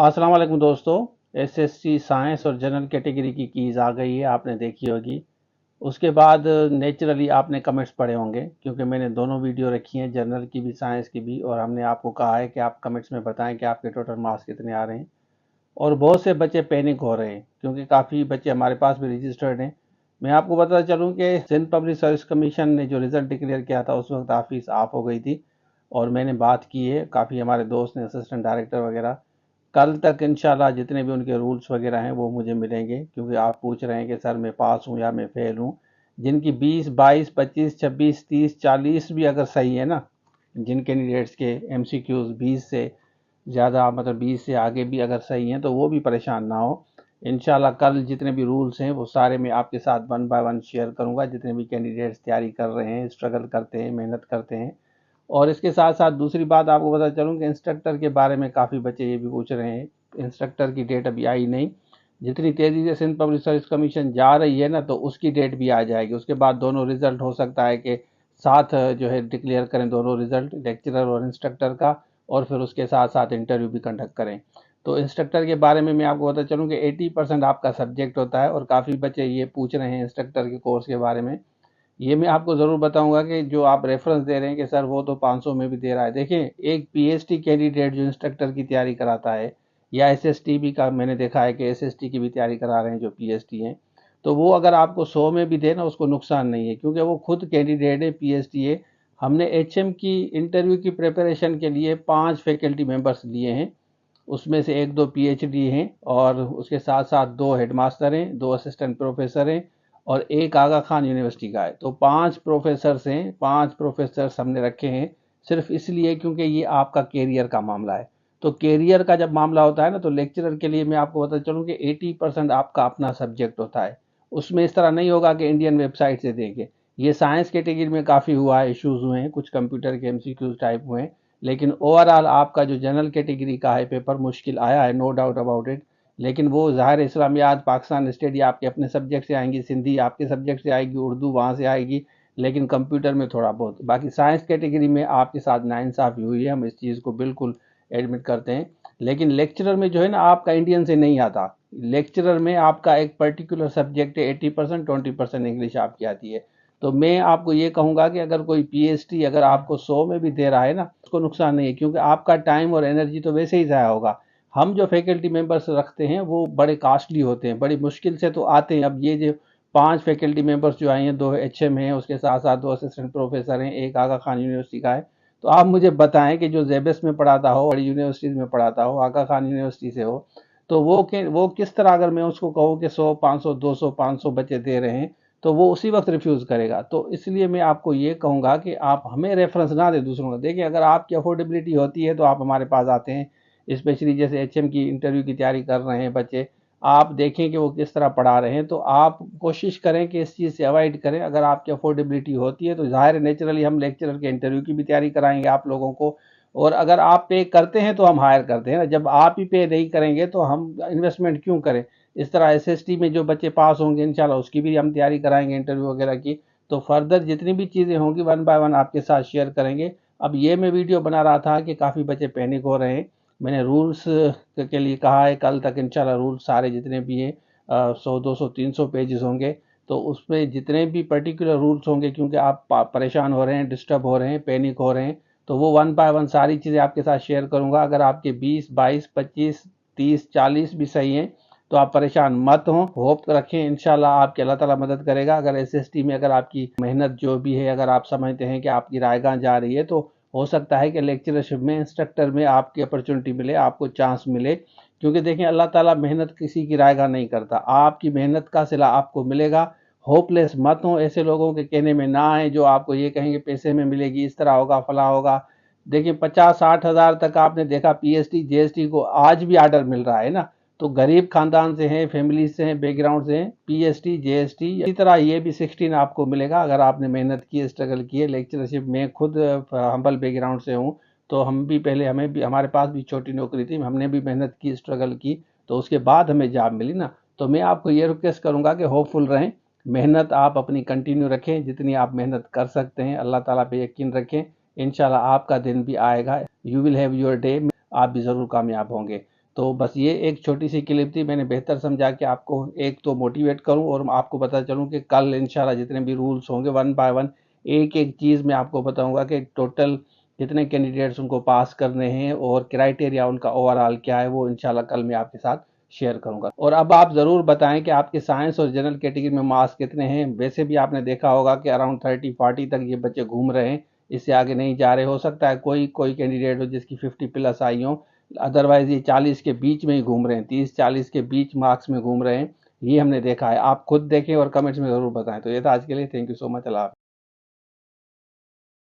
अस्सलाम वालेकुम दोस्तों। एसएससी साइंस और जनरल कैटेगरी की कीज़ आ गई है, आपने देखी होगी। उसके बाद नेचुरली आपने कमेंट्स पढ़े होंगे, क्योंकि मैंने दोनों वीडियो रखी हैं, जनरल की भी साइंस की भी, और हमने आपको कहा है कि आप कमेंट्स में बताएं कि आपके टोटल मार्क्स कितने आ रहे हैं। और बहुत से बच्चे पैनिक हो रहे हैं, क्योंकि काफ़ी बच्चे हमारे पास भी रजिस्टर्ड हैं। मैं आपको बताता चलूँ कि सिंध पब्लिक सर्विस कमीशन ने जो रिज़ल्ट डिक्लेयर किया था, उस वक्त ऑफिस ऑफ हो गई थी, और मैंने बात की है, काफ़ी हमारे दोस्त ने, असिस्टेंट डायरेक्टर वगैरह। कल तक इंशाल्लाह जितने भी उनके रूल्स वगैरह हैं वो मुझे मिलेंगे, क्योंकि आप पूछ रहे हैं कि सर मैं पास हूँ या मैं फेल हूँ। जिनकी 20, 22, 25, 26, 30, 40 भी अगर सही है ना, जिन कैंडिडेट्स के एमसीक्यूज 20 से ज़्यादा, मतलब 20 से आगे भी अगर सही हैं, तो वो भी परेशान ना हो। इंशाल्लाह कल जितने भी रूल्स हैं वो सारे मैं आपके साथ वन बाय वन शेयर करूँगा, जितने भी कैंडिडेट्स तैयारी कर रहे हैं, स्ट्रगल करते हैं, मेहनत करते हैं। और इसके साथ साथ दूसरी बात आपको बता चलूँ कि इंस्ट्रक्टर के बारे में काफ़ी बच्चे ये भी पूछ रहे हैं। इंस्ट्रक्टर की डेट अभी आई नहीं। जितनी तेज़ी से सिंध पब्लिक सर्विस कमीशन जा रही है ना, तो उसकी डेट भी आ जाएगी। उसके बाद दोनों रिजल्ट हो सकता है कि साथ जो है डिक्लेयर करें, दोनों रिजल्ट, लेक्चरर और इंस्ट्रक्टर का, और फिर उसके साथ साथ इंटरव्यू भी कंडक्ट करें। तो इंस्ट्रक्टर के बारे में मैं आपको बता चलूँ कि 80% आपका सब्जेक्ट होता है, और काफ़ी बच्चे ये पूछ रहे हैं इंस्ट्रक्टर के कोर्स के बारे में। ये मैं आपको ज़रूर बताऊंगा कि जो आप रेफरेंस दे रहे हैं कि सर वो तो 500 में भी दे रहा है। देखिए, एक पीएचडी कैंडिडेट जो इंस्ट्रक्टर की तैयारी कराता है, या एसएसटी भी का मैंने देखा है कि एसएसटी की भी तैयारी करा रहे हैं जो पीएचडी हैं, तो वो अगर आपको 100 में भी दे ना, उसको नुकसान नहीं है, क्योंकि वो खुद कैंडिडेट है, पीएचडी है। हमने एचएम की इंटरव्यू की प्रिपरेशन के लिए 5 फैकल्टी मेंबर्स लिए हैं। उसमें से 1-2 पीएचडी हैं, और उसके साथ साथ 2 हेडमास्टर हैं, 2 असिस्टेंट प्रोफेसर हैं, और 1 आगा खान यूनिवर्सिटी का है। तो 5 प्रोफेसर्स हैं, 5 प्रोफेसर्स हमने रखे हैं, सिर्फ इसलिए क्योंकि ये आपका कैरियर का मामला है। तो कैरियर का जब मामला होता है ना, तो लेक्चरर के लिए मैं आपको बता चलूँ कि 80% आपका अपना सब्जेक्ट होता है। उसमें इस तरह नहीं होगा कि इंडियन वेबसाइट से देंगे। ये साइंस कैटेगरी में काफ़ी हुआ है, इश्यूज हुए हैं, कुछ कंप्यूटर के एमसीक्यूज टाइप हुए हैं। लेकिन ओवरऑल आपका जो जनरल कैटेगरी का है पेपर मुश्किल आया है, नो डाउट अबाउट इट। लेकिन वो ज़ाहिर इस्लामियात, पाकिस्तान स्टडी आपके अपने सब्जेक्ट से आएंगी, सिंधी आपके सब्जेक्ट से आएगी, उर्दू वहाँ से आएगी, लेकिन कंप्यूटर में थोड़ा बहुत। बाकी साइंस कैटेगरी में आपके साथ नाइंसाफ़ी हुई है, हम इस चीज़ को बिल्कुल एडमिट करते हैं। लेकिन लेक्चरर में जो है ना, आपका इंडियन से नहीं आता। लेक्चरर में आपका एक पर्टिकुलर सब्जेक्ट है, 80%, 20% इंग्लिश आपकी आती है। तो मैं आपको ये कहूँगा कि अगर कोई पीएचडी अगर आपको 100 में भी दे रहा है ना, उसको नुकसान नहीं है, क्योंकि आपका टाइम और एनर्जी तो वैसे ही ज़ाया होगा। हम जो फैकल्टी मेंबर्स रखते हैं वो बड़े कास्टली होते हैं, बड़ी मुश्किल से तो आते हैं। अब ये जो 5 फैकल्टी मेंबर्स जो आए हैं, 2 एचएम हैं, उसके साथ साथ 2 असिस्टेंट प्रोफेसर हैं, 1 आगा खान यूनिवर्सिटी का है। तो आप मुझे बताएं कि जो जेबस में पढ़ाता हो, बड़ी यूनिवर्सिटीज़ में पढ़ाता हो, आगा खान यूनिवर्सिटी से हो, तो वो किस तरह, अगर मैं उसको कहूँ कि 100, 500, 200, 500 बच्चे दे रहे हैं, तो वो उसी वक्त रिफ्यूज़ करेगा। तो इसलिए मैं आपको ये कहूँगा कि आप हमें रेफरेंस ना दें दूसरों को। देखिए, अगर आपकी अफोर्डेबिलिटी होती है तो आप हमारे पास आते हैं। स्पेशली जैसे एचएम की इंटरव्यू की तैयारी कर रहे हैं बच्चे, आप देखें कि वो किस तरह पढ़ा रहे हैं, तो आप कोशिश करें कि इस चीज़ से अवॉइड करें। अगर आपकी अफोर्डेबिलिटी होती है तो ज़ाहिर है नेचुरली हम लेक्चरर के इंटरव्यू की भी तैयारी कराएंगे आप लोगों को। और अगर आप पे करते हैं तो हम हायर करते हैं ना, जब आप ही पे नहीं करेंगे तो हम इन्वेस्टमेंट क्यों करें। इस तरह एसएसटी में जो बच्चे पास होंगे इंशाल्लाह उसकी भी हम तैयारी कराएंगे, इंटरव्यू वगैरह की। तो फर्दर जितनी भी चीज़ें होंगी वन बाय वन आपके साथ शेयर करेंगे। अब ये मैं वीडियो बना रहा था कि काफ़ी बच्चे पैनिक हो रहे हैं। मैंने रूल्स के लिए कहा है, कल तक इंशाल्लाह रूल्स सारे जितने भी हैं 100, 200, 300 पेजेस होंगे। तो उसमें जितने भी पर्टिकुलर रूल्स होंगे, क्योंकि आप परेशान हो रहे हैं, डिस्टर्ब हो रहे हैं, पैनिक हो रहे हैं, तो वो वन बाय वन सारी चीज़ें आपके साथ शेयर करूंगा। अगर आपके 20, 22, 25, 30, 40 भी सही हैं तो आप परेशान मत हों, होप रखें, इंशाल्लाह आपकी अल्लाह ताला मदद करेगा। अगर एसएसटी में अगर आपकी मेहनत जो भी है, अगर आप समझते हैं कि आपकी रायगाह जा रही है, तो हो सकता है कि लेक्चरशिप में, इंस्ट्रक्टर में आपकी अपॉर्चुनिटी मिले, आपको चांस मिले। क्योंकि देखें, अल्लाह ताला मेहनत किसी की रायगाह नहीं करता, आपकी मेहनत का सिला आपको मिलेगा। होपलेस मत हो, ऐसे लोगों के कहने में ना आए जो आपको ये कहेंगे पैसे में मिलेगी, इस तरह होगा, फला होगा। देखिए, 50-60 हज़ार तक आपने देखा पीएचडी जीएसटी को आज भी आर्डर मिल रहा है ना। तो गरीब खानदान से हैं, फैमिली से हैं, बैकग्राउंड से हैं, पीएचडी जीएसटी इसी तरह ये भी 16 आपको मिलेगा अगर आपने मेहनत की, स्ट्रगल की है। लेक्चरशिप में खुद हम्बल बैकग्राउंड से हूँ, तो हम भी पहले, हमें भी, हमारे पास भी छोटी नौकरी थी, हमने भी मेहनत की, स्ट्रगल की, तो उसके बाद हमें जॉब मिली ना। तो मैं आपको ये रिक्वेस्ट करूँगा कि होपफुल रहें, मेहनत आप अपनी कंटिन्यू रखें, जितनी आप मेहनत कर सकते हैं, अल्लाह ताला पे यकीन रखें। इंशाल्लाह आपका दिन भी आएगा, you will have your day, आप भी ज़रूर कामयाब होंगे। تو بس یہ ایک چھوٹی سی کلپ تھی، میں نے بہتر سمجھا کہ آپ کو ایک تو موٹیویٹ کروں اور آپ کو پتہ چلوں کہ کل انشاءاللہ جتنے بھی رولز ہوں گے ون بائی ون ایک ایک چیز میں آپ کو بتاؤں گا کہ ٹوٹل کتنے کینڈیڈیٹس ان کو پاس کرنے ہیں اور کرائٹیریا ان کا اوورآل کیا ہے، وہ انشاءاللہ کل میں آپ کے ساتھ شیئر کروں گا۔ اور اب آپ ضرور بتائیں کہ آپ کے سائنس اور جنرل کیٹیگری میں مارکس کتنے ہیں۔ ویسے بھی آپ نے دیکھا ہوگا کہ اراؤنڈ 30-40 تک یہ بچے گھوم رہے ہیں، اس سے آگے نہیں جا رہے۔ ہو سکتا ہے کوئی کینڈیڈیٹ ہو جس کی 50 پلس آئی ہوں، ادروائز یہ 40 کے بیچ میں ہی گھوم رہے ہیں، 30-40 کے بیچ مارکس میں گھوم رہے ہیں، یہ ہم نے دیکھا ہے۔ آپ خود دیکھیں اور کمنٹس میں ضرور بتائیں۔ تو یہ تھا آج کے لیے، تھینک یو سو مچ، اللہ حافظ۔